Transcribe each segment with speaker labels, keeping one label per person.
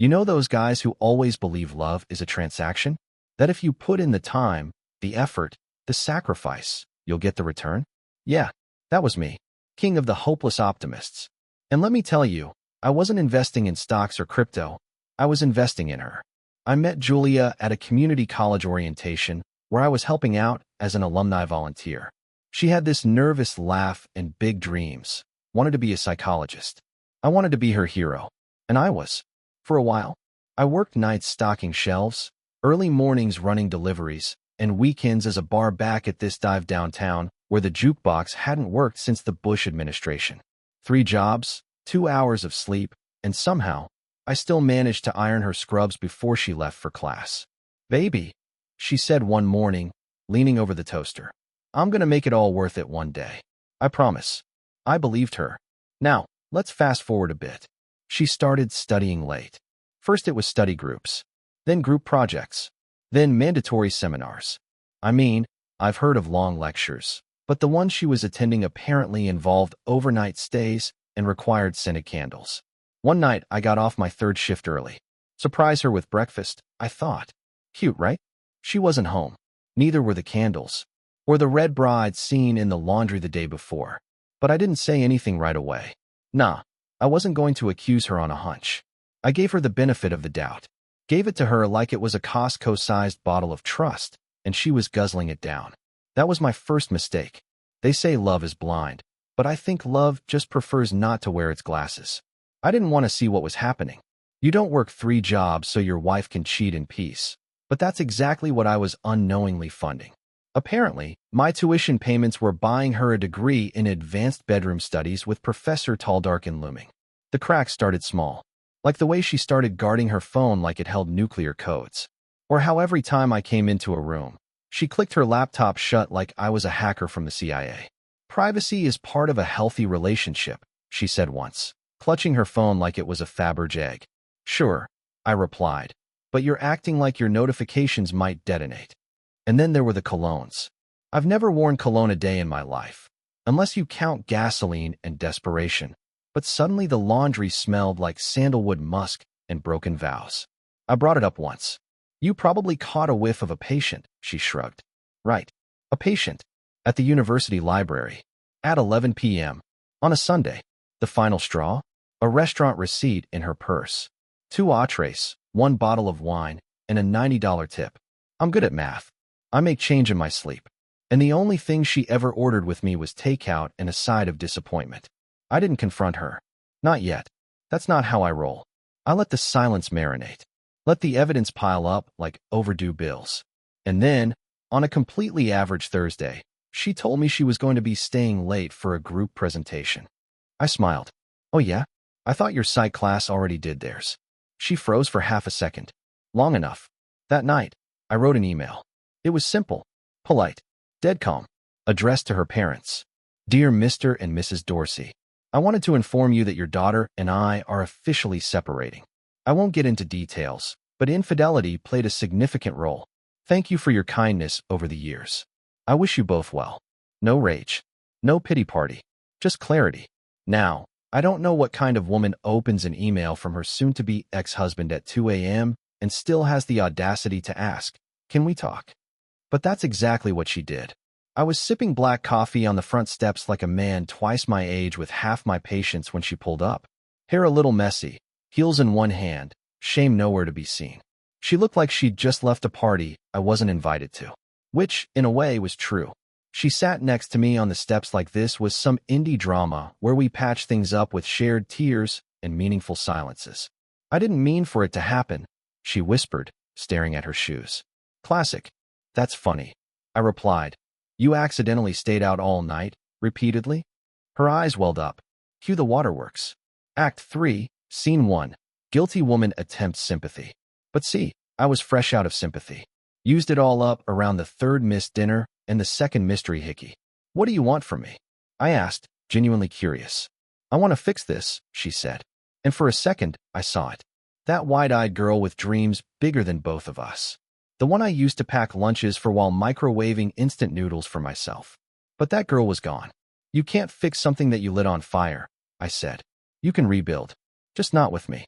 Speaker 1: You know those guys who always believe love is a transaction? That if you put in the time, the effort, the sacrifice, you'll get the return? Yeah, that was me, king of the hopeless optimists. And let me tell you, I wasn't investing in stocks or crypto. I was investing in her. I met Julia at a community college orientation where I was helping out as an alumni volunteer. She had this nervous laugh and big dreams, wanted to be a psychologist. I wanted to be her hero, and I was. For a while, I worked nights stocking shelves, early mornings running deliveries, and weekends as a bar back at this dive downtown where the jukebox hadn't worked since the Bush administration. 3 jobs, 2 hours of sleep, and somehow, I still managed to iron her scrubs before she left for class. "Baby," she said one morning, leaning over the toaster. "I'm gonna make it all worth it one day. I promise." I believed her. Now, let's fast forward a bit. She started studying late. First it was study groups, then group projects, then mandatory seminars. I mean, I've heard of long lectures, but the ones she was attending apparently involved overnight stays and required scented candles. One night, I got off my 3rd shift early. Surprise her with breakfast, I thought. Cute, right? She wasn't home. Neither were the candles, or the red bride seen in the laundry the day before. But I didn't say anything right away. Nah, I wasn't going to accuse her on a hunch. I gave her the benefit of the doubt. Gave it to her like it was a Costco-sized bottle of trust, and she was guzzling it down. That was my first mistake. They say love is blind, but I think love just prefers not to wear its glasses. I didn't want to see what was happening. You don't work 3 jobs so your wife can cheat in peace. But that's exactly what I was unknowingly funding. Apparently, my tuition payments were buying her a degree in advanced bedroom studies with Professor Tall, Dark, and Looming. The cracks started small, like the way she started guarding her phone like it held nuclear codes. Or how every time I came into a room, she clicked her laptop shut like I was a hacker from the CIA. "Privacy is part of a healthy relationship," she said once, clutching her phone like it was a Fabergé egg. "Sure," I replied, "but you're acting like your notifications might detonate." And then there were the colognes. I've never worn cologne a day in my life, unless you count gasoline and desperation. But suddenly the laundry smelled like sandalwood musk and broken vows. I brought it up once. "You probably caught a whiff of a patient," she shrugged. "Right, a patient. At the university library. At 11 p.m. on a Sunday. The final straw? A restaurant receipt in her purse. 2 entrees, 1 bottle of wine, and a $90 tip. I'm good at math. I make change in my sleep. And the only thing she ever ordered with me was takeout and a side of disappointment. I didn't confront her. Not yet. That's not how I roll. I let the silence marinate. Let the evidence pile up like overdue bills. And then, on a completely average Thursday, she told me she was going to be staying late for a group presentation. I smiled. "Oh yeah? I thought your psych class already did theirs." She froze for half a second. Long enough. That night, I wrote an email. It was simple, polite, dead calm, addressed to her parents. "Dear Mr. and Mrs. Dorsey, I wanted to inform you that your daughter and I are officially separating. I won't get into details, but infidelity played a significant role. Thank you for your kindness over the years. I wish you both well. No rage. No pity party. Just clarity. Now, I don't know what kind of woman opens an email from her soon-to-be ex-husband at 2 a.m. and still has the audacity to ask, 'Can we talk?' But that's exactly what she did. I was sipping black coffee on the front steps like a man twice my age with half my patience when she pulled up. Hair a little messy, heels in one hand, shame nowhere to be seen. She looked like she'd just left a party I wasn't invited to. Which, in a way, was true. She sat next to me on the steps like this was some indie drama where we patched things up with shared tears and meaningful silences. "I didn't mean for it to happen," she whispered, staring at her shoes. "Classic. That's funny," I replied. "You accidentally stayed out all night, repeatedly?" Her eyes welled up. Cue the waterworks. Act 3, Scene 1. Guilty woman attempts sympathy. But see, I was fresh out of sympathy. Used it all up around the 3rd missed dinner and the 2nd mystery hickey. "What do you want from me?" I asked, genuinely curious. "I want to fix this," she said. And for a second, I saw it. That wide-eyed girl with dreams bigger than both of us. The one I used to pack lunches for while microwaving instant noodles for myself. But that girl was gone. "You can't fix something that you lit on fire," I said. "You can rebuild. Just not with me."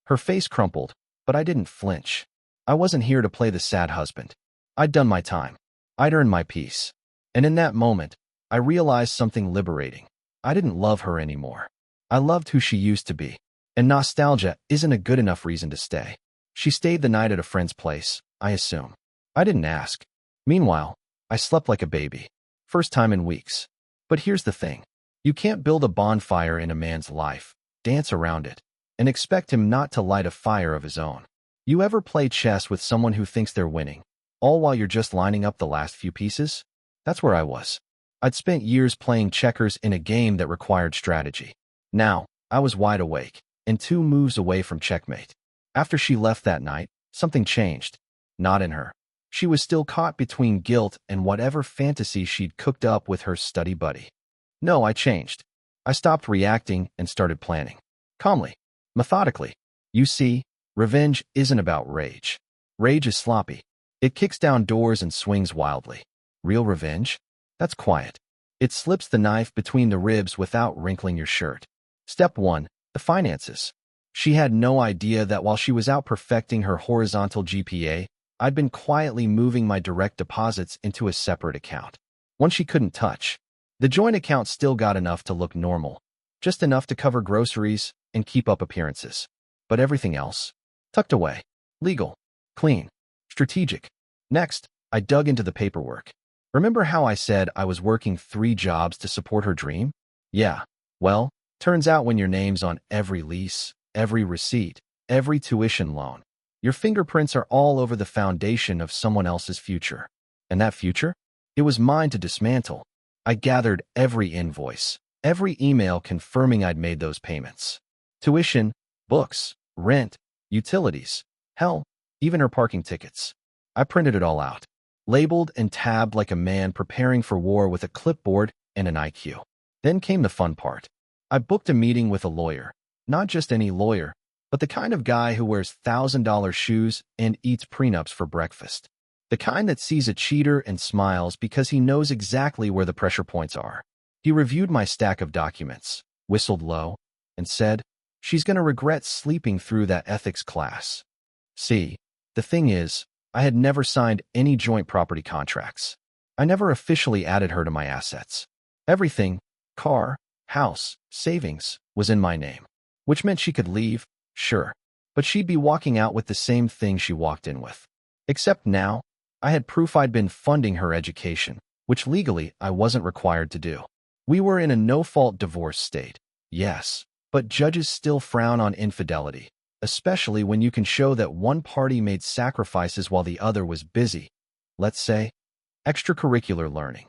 Speaker 1: Her face crumpled, but I didn't flinch. I wasn't here to play the sad husband. I'd done my time. I'd earned my peace. And in that moment, I realized something liberating. I didn't love her anymore. I loved who she used to be. And nostalgia isn't a good enough reason to stay. She stayed the night at a friend's place, I assume. I didn't ask. Meanwhile, I slept like a baby. First time in weeks. But here's the thing. You can't build a bonfire in a man's life, dance around it, and expect him not to light a fire of his own. You ever play chess with someone who thinks they're winning, all while you're just lining up the last few pieces? That's where I was. I'd spent years playing checkers in a game that required strategy. Now, I was wide awake, and 2 moves away from checkmate. After she left that night, something changed. Not in her. She was still caught between guilt and whatever fantasy she'd cooked up with her study buddy. No, I changed. I stopped reacting and started planning. Calmly. Methodically. You see, revenge isn't about rage. Rage is sloppy. It kicks down doors and swings wildly. Real revenge? That's quiet. It slips the knife between the ribs without wrinkling your shirt. Step 1. The finances. She had no idea that while she was out perfecting her horizontal GPA, I'd been quietly moving my direct deposits into a separate account. One she couldn't touch. The joint account still got enough to look normal, just enough to cover groceries and keep up appearances. But everything else? Tucked away. Legal. Clean. Strategic. Next, I dug into the paperwork. Remember how I said I was working 3 jobs to support her dream? Yeah. Well, turns out when your name's on every lease, every receipt, every tuition loan, your fingerprints are all over the foundation of someone else's future. And that future? It was mine to dismantle. I gathered every invoice, every email confirming I'd made those payments. Tuition, books, rent, utilities, hell, even her parking tickets. I printed it all out, labeled and tabbed like a man preparing for war with a clipboard and an IQ. Then came the fun part. I booked a meeting with a lawyer, not just any lawyer, but the kind of guy who wears $1,000 shoes and eats prenups for breakfast. The kind that sees a cheater and smiles because he knows exactly where the pressure points are. He reviewed my stack of documents, whistled low, and said, "She's going to regret sleeping through that ethics class." See, the thing is, I had never signed any joint property contracts. I never officially added her to my assets. Everything, car, house, savings, was in my name, which meant she could leave, sure, but she'd be walking out with the same thing she walked in with. Except now, I had proof I'd been funding her education, which legally I wasn't required to do. We were in a no-fault divorce state, yes, but judges still frown on infidelity, especially when you can show that one party made sacrifices while the other was busy. Let's say, extracurricular learning.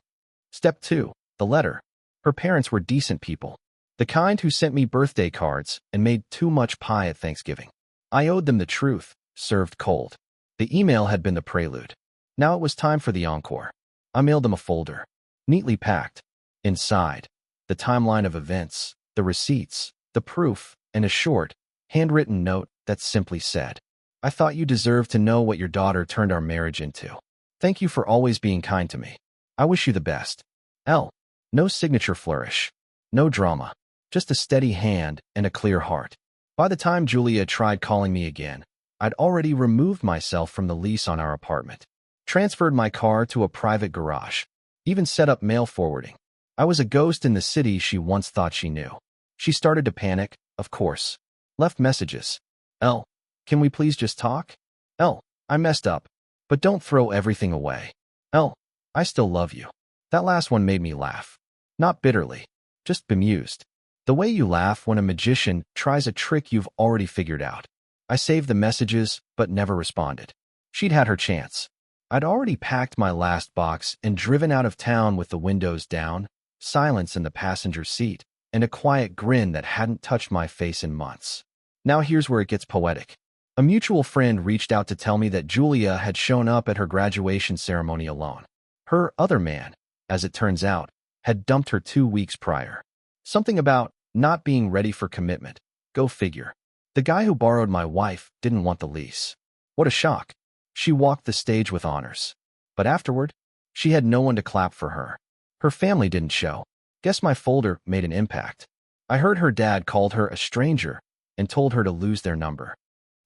Speaker 1: Step 2, the letter. Her parents were decent people, the kind who sent me birthday cards and made too much pie at Thanksgiving. I owed them the truth, served cold. The email had been the prelude. Now it was time for the encore. I mailed them a folder, neatly packed. Inside, the timeline of events, the receipts, the proof, and a short, handwritten note that simply said, "I thought you deserved to know what your daughter turned our marriage into. Thank you for always being kind to me. I wish you the best. L." No signature flourish. No drama. Just a steady hand and a clear heart. By the time Julia tried calling me again, I'd already removed myself from the lease on our apartment, transferred my car to a private garage, even set up mail forwarding. I was a ghost in the city she once thought she knew. She started to panic, of course. Left messages. "L, can we please just talk? L, I messed up, but don't throw everything away. L, I still love you." That last one made me laugh. Not bitterly, just bemused. The way you laugh when a magician tries a trick you've already figured out. I saved the messages, but never responded. She'd had her chance. I'd already packed my last box and driven out of town with the windows down, silence in the passenger seat, and a quiet grin that hadn't touched my face in months. Now here's where it gets poetic. A mutual friend reached out to tell me that Julia had shown up at her graduation ceremony alone. Her other man, as it turns out, had dumped her 2 weeks prior. Something about not being ready for commitment. Go figure. The guy who borrowed my wife didn't want the lease. What a shock. She walked the stage with honors. But afterward, she had no one to clap for her. Her family didn't show. Guess my folder made an impact. I heard her dad called her a stranger and told her to lose their number.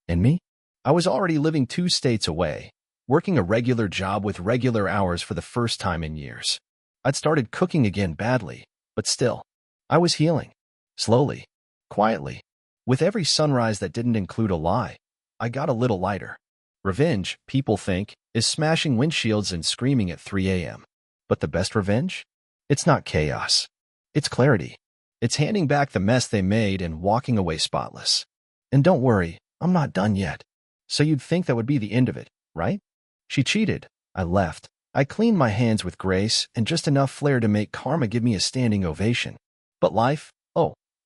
Speaker 1: And me? I was already living 2 states away, working a regular job with regular hours for the first time in years. I'd started cooking again badly, but still, I was healing. Slowly, quietly. With every sunrise that didn't include a lie, I got a little lighter. Revenge, people think, is smashing windshields and screaming at 3 a.m. But the best revenge? It's not chaos. It's clarity. It's handing back the mess they made and walking away spotless. And don't worry, I'm not done yet. So you'd think that would be the end of it, right? She cheated. I left. I cleaned my hands with grace and just enough flair to make karma give me a standing ovation. But life,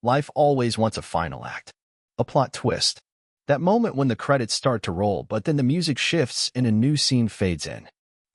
Speaker 1: life always wants a final act. A plot twist. That moment when the credits start to roll, but then the music shifts and a new scene fades in.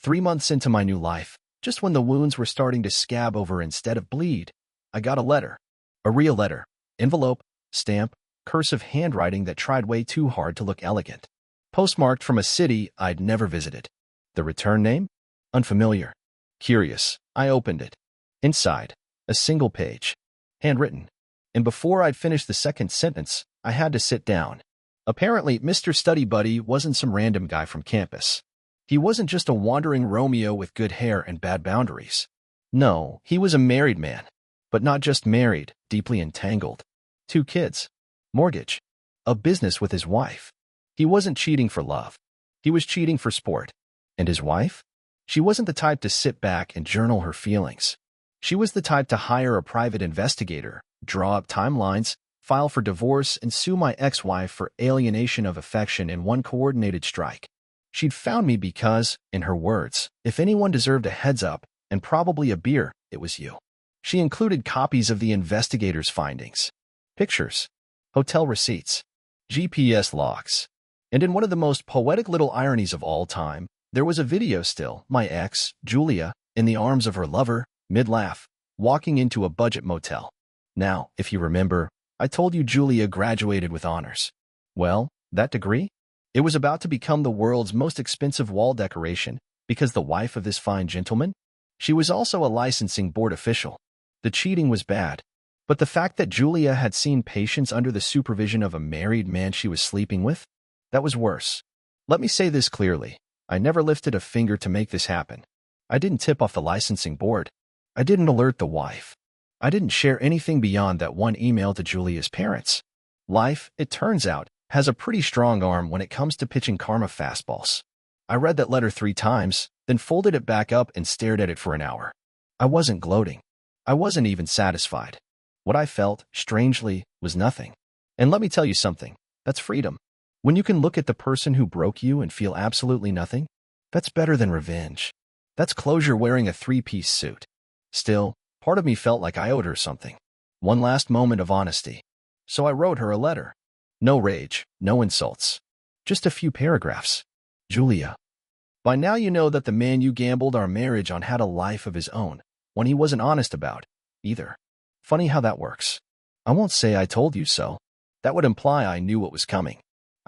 Speaker 1: 3 months into my new life, just when the wounds were starting to scab over instead of bleed, I got a letter. A real letter. Envelope, stamp, cursive handwriting that tried way too hard to look elegant. Postmarked from a city I'd never visited. The return name? Unfamiliar. Curious, I opened it. Inside, a single page. Handwritten. And before I'd finished the second sentence, I had to sit down. Apparently, Mr. Study Buddy wasn't some random guy from campus. He wasn't just a wandering Romeo with good hair and bad boundaries. No, he was a married man. But not just married, deeply entangled. 2 kids. Mortgage. A business with his wife. He wasn't cheating for love. He was cheating for sport. And his wife? She wasn't the type to sit back and journal her feelings. She was the type to hire a private investigator, draw up timelines, file for divorce, and sue my ex-wife for alienation of affection in one coordinated strike. She'd found me because, in her words, if anyone deserved a heads up, and probably a beer, it was you. She included copies of the investigator's findings, pictures, hotel receipts, GPS logs. And in one of the most poetic little ironies of all time, there was a video still, my ex, Julia, in the arms of her lover, mid-laugh, walking into a budget motel. Now, if you remember, I told you Julia graduated with honors. Well, that degree? It was about to become the world's most expensive wall decoration because the wife of this fine gentleman? She was also a licensing board official. The cheating was bad, but the fact that Julia had seen patients under the supervision of a married man she was sleeping with? That was worse. Let me say this clearly. I never lifted a finger to make this happen. I didn't tip off the licensing board. I didn't alert the wife. I didn't share anything beyond that one email to Julia's parents. Life, it turns out, has a pretty strong arm when it comes to pitching karma fastballs. I read that letter 3 times, then folded it back up and stared at it for an hour. I wasn't gloating. I wasn't even satisfied. What I felt, strangely, was nothing. And let me tell you something. That's freedom. When you can look at the person who broke you and feel absolutely nothing, that's better than revenge. That's closure wearing a 3-piece suit. Still, part of me felt like I owed her something. One last moment of honesty. So I wrote her a letter. No rage, no insults. Just a few paragraphs. Julia. By now you know that the man you gambled our marriage on had a life of his own, one he wasn't honest about, either. Funny how that works. I won't say I told you so. That would imply I knew what was coming.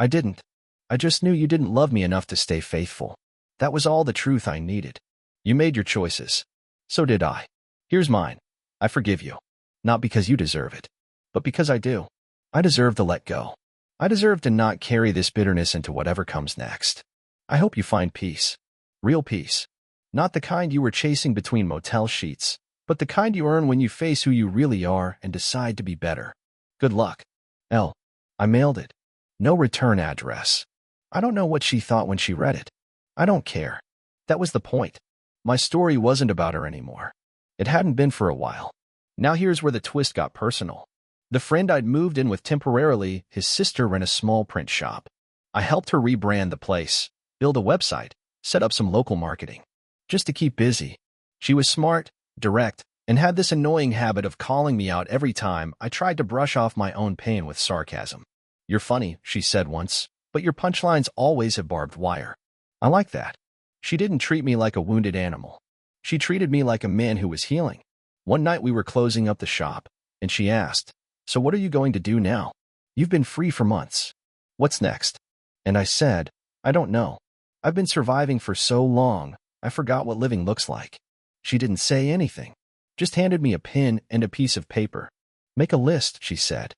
Speaker 1: I didn't. I just knew you didn't love me enough to stay faithful. That was all the truth I needed. You made your choices. So did I. Here's mine. I forgive you. Not because you deserve it, but because I do. I deserve to let go. I deserve to not carry this bitterness into whatever comes next. I hope you find peace. Real peace. Not the kind you were chasing between motel sheets, but the kind you earn when you face who you really are and decide to be better. Good luck. L. I mailed it. No return address. I don't know what she thought when she read it. I don't care. That was the point. My story wasn't about her anymore. It hadn't been for a while. Now here's where the twist got personal. The friend I'd moved in with temporarily, his sister ran a small print shop. I helped her rebrand the place, build a website, set up some local marketing. Just to keep busy. She was smart, direct, and had this annoying habit of calling me out every time I tried to brush off my own pain with sarcasm. You're funny, she said once, but your punchlines always have barbed wire. I like that. She didn't treat me like a wounded animal. She treated me like a man who was healing. One night we were closing up the shop, and she asked, "So what are you going to do now? You've been free for months. What's next?" And I said, "I don't know. I've been surviving for so long, I forgot what living looks like." She didn't say anything, just handed me a pen and a piece of paper. "Make a list," she said.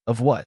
Speaker 1: "Of what?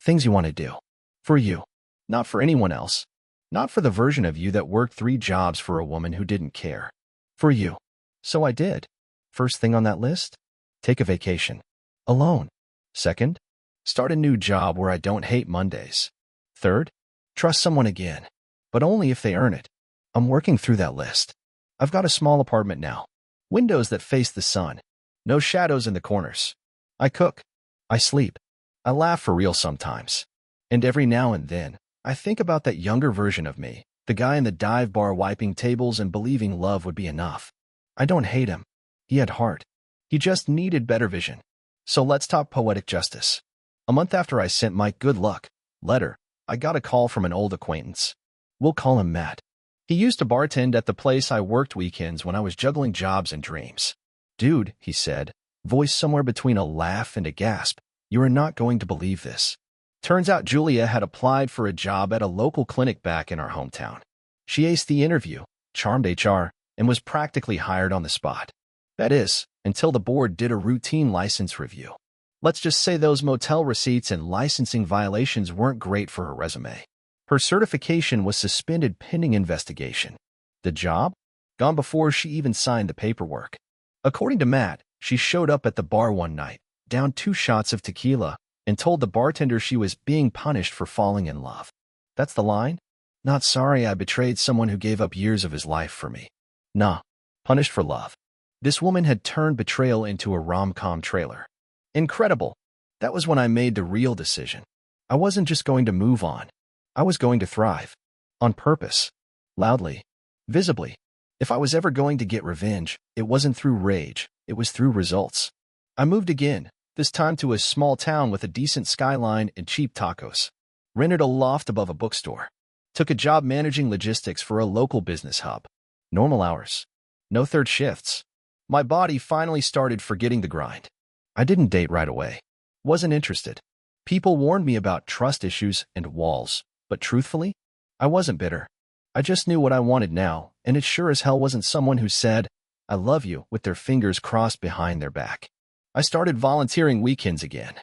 Speaker 1: Things you want to do. For you. Not for anyone else. Not for the version of you that worked 3 jobs for a woman who didn't care. For you. So I did. First thing on that list? Take a vacation. Alone. Second? Start a new job where I don't hate Mondays. Third? Trust someone again. But only if they earn it. I'm working through that list. I've got a small apartment now. Windows that face the sun. No shadows in the corners. I cook. I sleep. I laugh for real sometimes. And every now and then, I think about that younger version of me, the guy in the dive bar wiping tables and believing love would be enough. I don't hate him. He had heart. He just needed better vision. So let's talk poetic justice. A month after I sent my good luck letter, I got a call from an old acquaintance. We'll call him Matt. He used to bartend at the place I worked weekends when I was juggling jobs and dreams. Dude, he said, voice somewhere between a laugh and a gasp, you are not going to believe this. Turns out Julia had applied for a job at a local clinic back in our hometown. She aced the interview, charmed HR, and was practically hired on the spot. That is, until the board did a routine license review. Let's just say those motel receipts and licensing violations weren't great for her resume. Her certification was suspended pending investigation. The job? Gone before she even signed the paperwork. According to Matt, she showed up at the bar one night, downed 2 shots of tequila, and told the bartender she was being punished for falling in love. That's the line? Not sorry I betrayed someone who gave up years of his life for me. Nah, punished for love. This woman had turned betrayal into a rom-com trailer. Incredible. That was when I made the real decision. I wasn't just going to move on. I was going to thrive. On purpose. Loudly. Visibly. If I was ever going to get revenge, it wasn't through rage, it was through results. I moved again, this time to a small town with a decent skyline and cheap tacos. Rented a loft above a bookstore. Took a job managing logistics for a local business hub. Normal hours. No third shifts. My body finally started forgetting the grind. I didn't date right away. Wasn't interested. People warned me about trust issues and walls, but truthfully, I wasn't bitter. I just knew what I wanted now, and it sure as hell wasn't someone who said, I love you, with their fingers crossed behind their back. I started volunteering weekends again.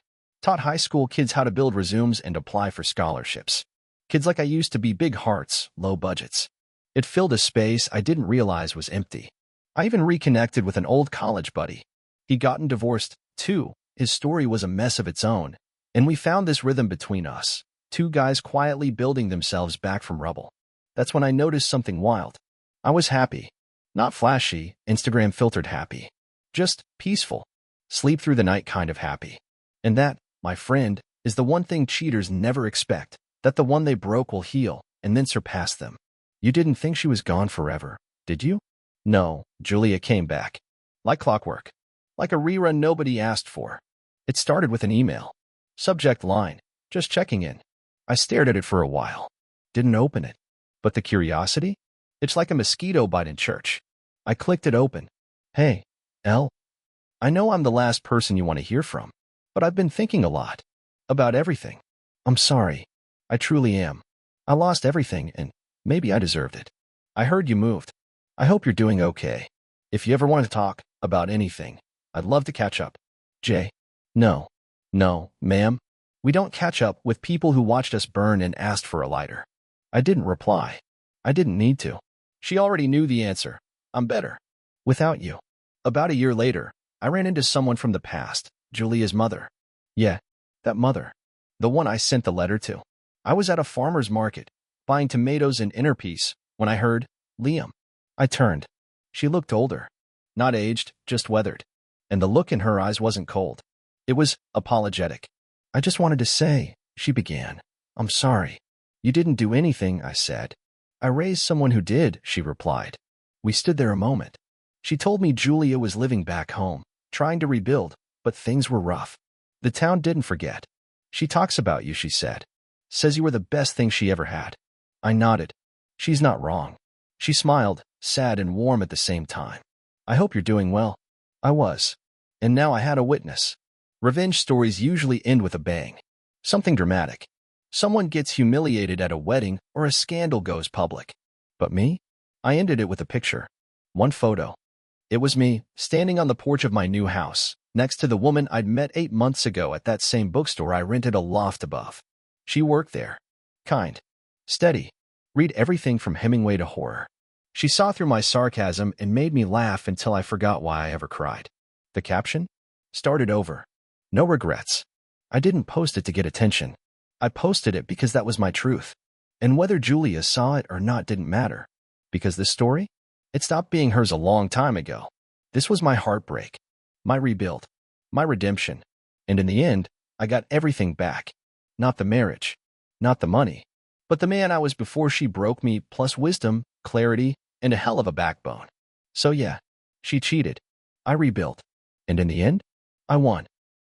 Speaker 1: Taught high school kids how to build resumes and apply for scholarships. Kids like I used to be, big hearts, low budgets. It filled a space I didn't realize was empty. I even reconnected with an old college buddy. He'd gotten divorced, too. His story was a mess of its own, and we found this rhythm between us, 2 guys quietly building themselves back from rubble. That's when I noticed something wild. I was happy. Not flashy, Instagram filtered happy. Just peaceful. Sleep through the night kind of happy. And that, my friend, is the one thing cheaters never expect, that the one they broke will heal and then surpass them. You didn't think she was gone forever, did you? No, Julia came back. Like clockwork. Like a rerun nobody asked for. It started with an email. Subject line, just checking in. I stared at it for a while. Didn't open it. But the curiosity? It's like a mosquito bite in church. I clicked it open. Hey, L. I know I'm the last person you want to hear from, but I've been thinking a lot. About everything. I'm sorry. I truly am. I lost everything, and maybe I deserved it. I heard you moved. I hope you're doing okay. If you ever want to talk about anything, I'd love to catch up. J. No, ma'am. We don't catch up with people who watched us burn and asked for a lighter. I didn't reply. I didn't need to. She already knew the answer. I'm better. Without you. About a year later, I ran into someone from the past, Julia's mother. Yeah, that mother. The one I sent the letter to. I was at a farmer's market, buying tomatoes in Inner Peace, when I heard, Liam. I turned. She looked older. Not aged, just weathered. And the look in her eyes wasn't cold. It was apologetic. I just wanted to say, she began. I'm sorry. You didn't do anything, I said. I raised someone who did, she replied. We stood there a moment. She told me Julia was living back home, trying to rebuild, but things were rough. The town didn't forget. She talks about you, she said. Says you were the best thing she ever had. I nodded. She's not wrong. She smiled, sad and warm at the same time. I hope you're doing well. I was. And now I had a witness. Revenge stories usually end with a bang. Something dramatic. Someone gets humiliated at a wedding or a scandal goes public. But me? I ended it with a picture. One photo. It was me, standing on the porch of my new house, next to the woman I'd met 8 months ago at that same bookstore I rented a loft above. She worked there. Kind. Steady. Read everything from Hemingway to horror. She saw through my sarcasm and made me laugh until I forgot why I ever cried. The caption? Started over. No regrets. I didn't post it to get attention. I posted it because that was my truth. And whether Julia saw it or not didn't matter. Because this story? It stopped being hers a long time ago. This was my heartbreak, my rebuild, my redemption. And in the end, I got everything back. Not the marriage, not the money, but the man I was before she broke me, plus wisdom, clarity, and a hell of a backbone. So yeah, she cheated. I rebuilt. And in the end, I won.